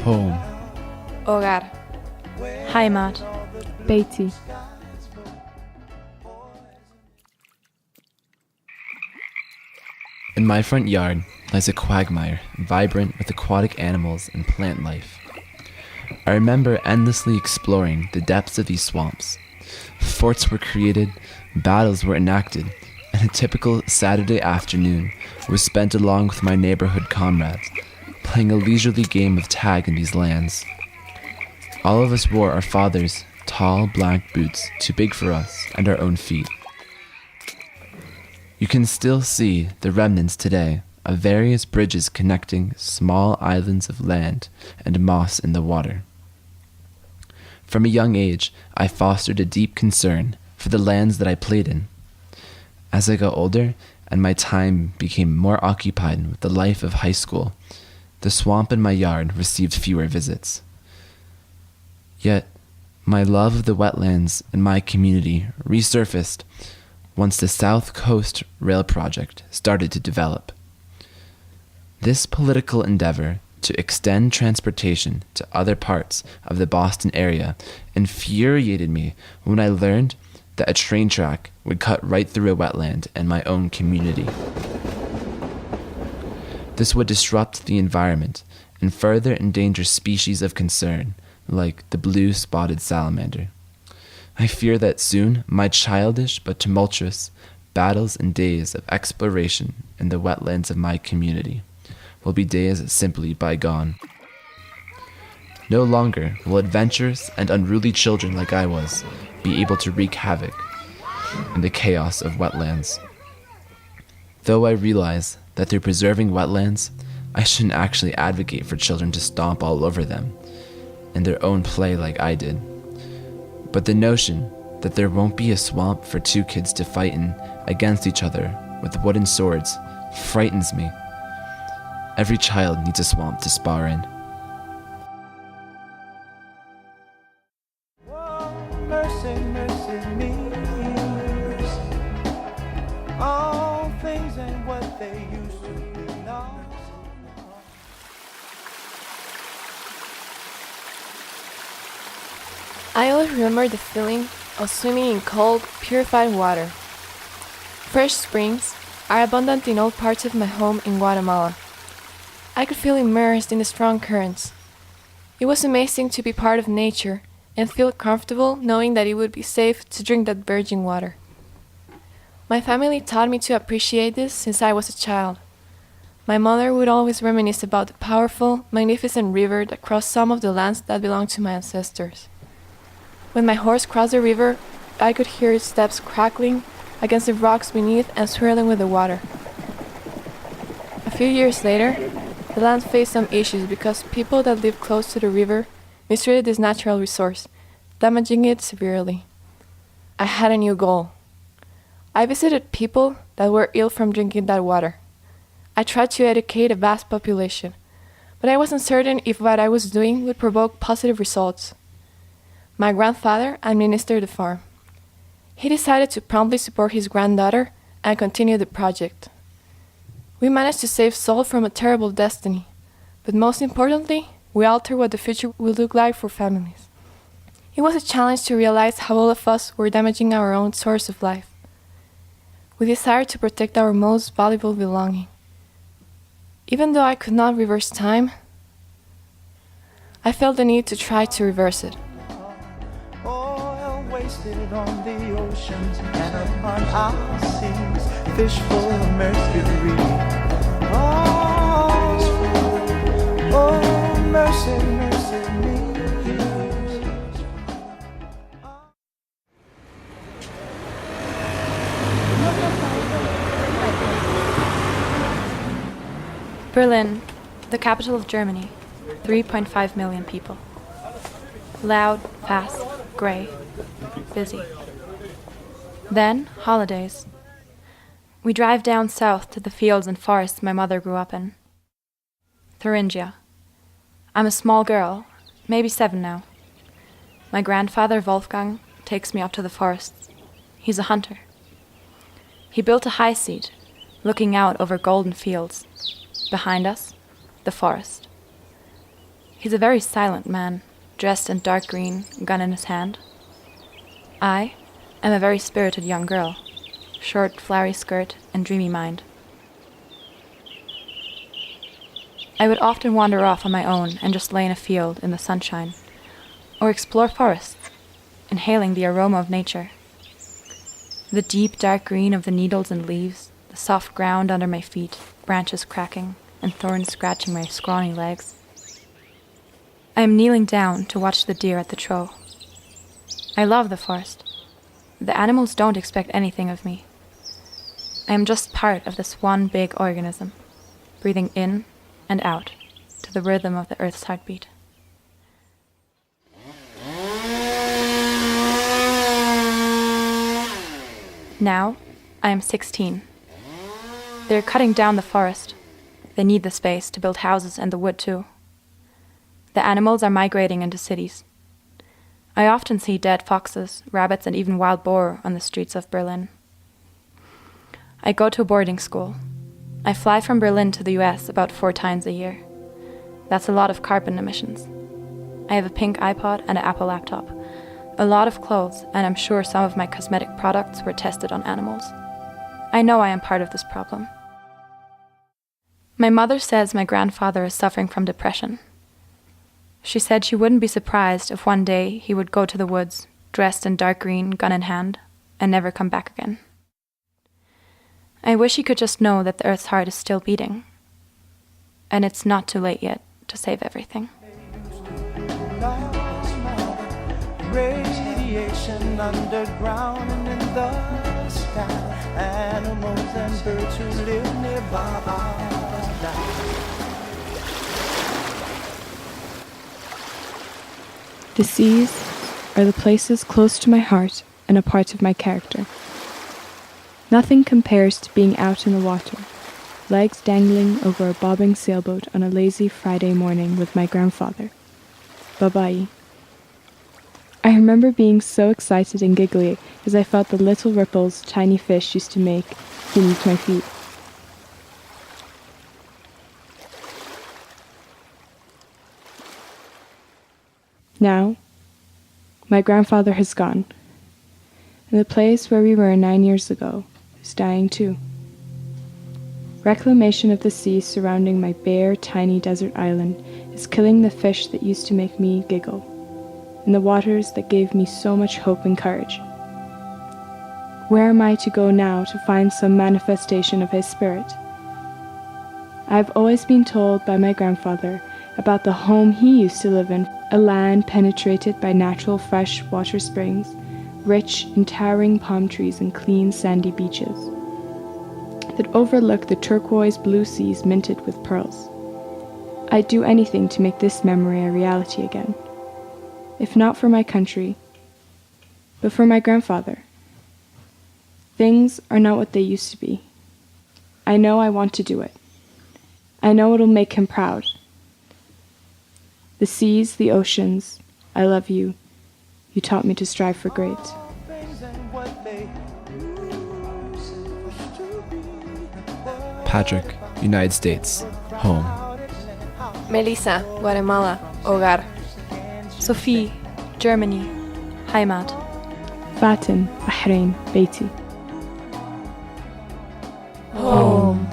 Home. Hogar. Heimat. Beiti. In my front yard lies a quagmire, vibrant with aquatic animals and plant life. I remember endlessly exploring the depths of these swamps. Forts were created, battles were enacted, and a typical Saturday afternoon was spent along with my neighborhood comrades, playing a leisurely game of tag in these lands. All of us wore our father's tall black boots, too big for us and our own feet. You can still see the remnants today of various bridges connecting small islands of land and moss in the water. From a young age, I fostered a deep concern for the lands that I played in. As I got older and my time became more occupied with the life of high school, the swamp in my yard received fewer visits. Yet, my love of the wetlands in my community resurfaced once the South Coast Rail Project started to develop. This political endeavor to extend transportation to other parts of the Boston area infuriated me when I learned that a train track would cut right through a wetland in my own community. This would disrupt the environment and further endanger species of concern, like the blue-spotted salamander. I fear that soon my childish but tumultuous battles and days of exploration in the wetlands of my community will be days simply bygone. No longer will adventurous and unruly children like I was be able to wreak havoc in the chaos of wetlands. Though I realize that through preserving wetlands, I shouldn't actually advocate for children to stomp all over them in their own play like I did. But the notion that there won't be a swamp for two kids to fight in against each other with wooden swords frightens me. Every child needs a swamp to spar in. Mercy, mercy me. All things ain't what they used to be. No. I always remember the feeling of swimming in cold, purified water. Fresh springs are abundant in all parts of my home in Guatemala. I could feel immersed in the strong currents. It was amazing to be part of nature and feel comfortable knowing that it would be safe to drink that virgin water. My family taught me to appreciate this since I was a child. My mother would always reminisce about the powerful, magnificent river that crossed some of the lands that belonged to my ancestors. When my horse crossed the river, I could hear its steps crackling against the rocks beneath and swirling with the water. A few years later, the land faced some issues because people that lived close to the river mistreated this natural resource, damaging it severely. I had a new goal. I visited people that were ill from drinking that water. I tried to educate a vast population, but I wasn't certain if what I was doing would provoke positive results. My grandfather administered the farm. He decided to promptly support his granddaughter and continue the project. We managed to save salt from a terrible destiny, but most importantly, we altered what the future will look like for families. It was a challenge to realize how all of us were damaging our own source of life. We desired to protect our most valuable belonging. Even though I could not reverse time, I felt the need to try to reverse it. Oil wasted on the oceans and upon our seas, fish full of mercury. Oh, mercy, mercy me. Berlin, the capital of Germany, 3.5 million people. Loud, fast, gray, busy. Then, holidays. We drive down south to the fields and forests my mother grew up in. Thuringia. I'm a small girl, maybe 7 now. My grandfather, Wolfgang, takes me up to the forests. He's a hunter. He built a high seat, looking out over golden fields. Behind us, the forest. He's a very silent man, dressed in dark green, gun in his hand. I am a very spirited young girl, short, flowery skirt and dreamy mind. I would often wander off on my own and just lay in a field in the sunshine, or explore forests, inhaling the aroma of nature. The deep dark green of the needles and leaves, the soft ground under my feet, branches cracking, and thorns scratching my scrawny legs. I am kneeling down to watch the deer at the trough. I love the forest. The animals don't expect anything of me. I am just part of this one big organism, breathing in and out to the rhythm of the earth's heartbeat. Now, I am 16. They are cutting down the forest. They need the space to build houses and the wood too. The animals are migrating into cities. I often see dead foxes, rabbits, and even wild boar on the streets of Berlin. I go to a boarding school. I fly from Berlin to the US about 4 times a year. That's a lot of carbon emissions. I have a pink iPod and an Apple laptop, a lot of clothes, and I'm sure some of my cosmetic products were tested on animals. I know I am part of this problem. My mother says my grandfather is suffering from depression. She said she wouldn't be surprised if one day he would go to the woods, dressed in dark green, gun in hand, and never come back again. I wish he could just know that the Earth's heart is still beating, and it's not too late yet to save everything. Radiation underground and in the sky. Animals and birds who live nearby. The seas are the places close to my heart and a part of my character. Nothing compares to being out in the water, legs dangling over a bobbing sailboat on a lazy Friday morning with my grandfather, Babai. I remember being so excited and giggly as I felt the little ripples tiny fish used to make beneath my feet. Now, my grandfather has gone, and the place where we were 9 years ago is dying too. Reclamation of the sea surrounding my bare, tiny desert island is killing the fish that used to make me giggle, and the waters that gave me so much hope and courage. Where am I to go now to find some manifestation of his spirit? I have always been told by my grandfather about the home he used to live in, a land penetrated by natural fresh water springs, rich in towering palm trees and clean sandy beaches, that overlook the turquoise blue seas minted with pearls. I'd do anything to make this memory a reality again, if not for my country, but for my grandfather. Things are not what they used to be. I know I want to do it. I know it'll make him proud. The seas, the oceans, I love you. You taught me to strive for great. Patrick, United States, home. Melissa, Guatemala, hogar. Sophie, Germany, Heimat. Fatin, Bahrain, Beiti. Home.